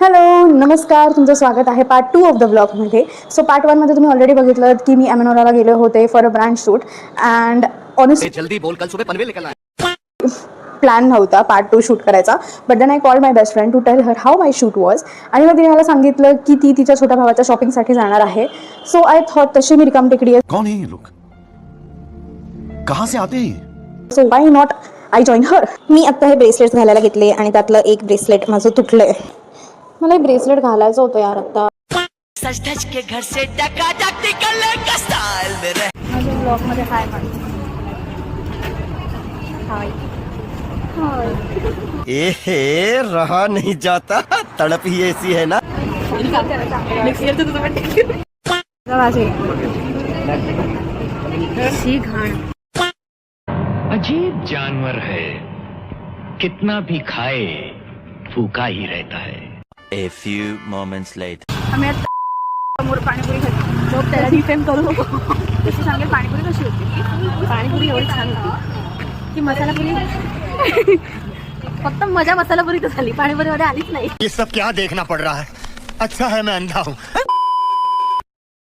Hello नमस्कार, तुमचं स्वागत आहे पार्ट 2 ऑफ द ब्लॉगमध्ये. सो पार्ट 1 मध्ये तुम्ही ऑलरेडी बघितलं की मी अमेनोराला गेले होते for a brand shoot and honestly जल्दी बोल, कल सुबह पनवेल निकलना है. प्लॅन नव्हता पार्ट 2 शूट करायचा. But then I call my best friend to tell her how my shoot was. आणि मग तिने मला सांगितलं की ती तिच्या छोट्या भावाच्या शॉपिंगसाठी जाणार आहे. सो आय थॉट तशी मी रिकाम टेकडी आहे, कौन है ये लोग? कहाँ से आते हैं? So why not I join her. मी आत्ता हे ब्रेसलेट्स घालायला घेतले आणि त्यातलं एक ब्रेसलेट माझं तुटलंय. मला एक ब्रेसलेट घालायचं होतं यार आत्ता. सच धज के घर से टकाटक निकलने का स्टाइल मेरे. माझ्या ब्लॉगमध्ये हाय हाय ए रहा नहीं जाता, तड़प ही ऐसी है ना. अजीब जानवर है, कितना भी खाए भूखा ही रहता है. A few moments later. आम्ही आता समोर पाणीपुरी खातो. लोक त्याला डिफेम करू नको. तशी सांगेल पाणीपुरी कशी होती. पाणीपुरी एवढी छान होती की मसाला पुरी फक्त मजा मसाला पुरी तर झाली, पाणीपुरी मध्ये आलीच नाही. ये सब क्या देखना पड़ रहा है. अच्छा है मैं अंधा हूँ.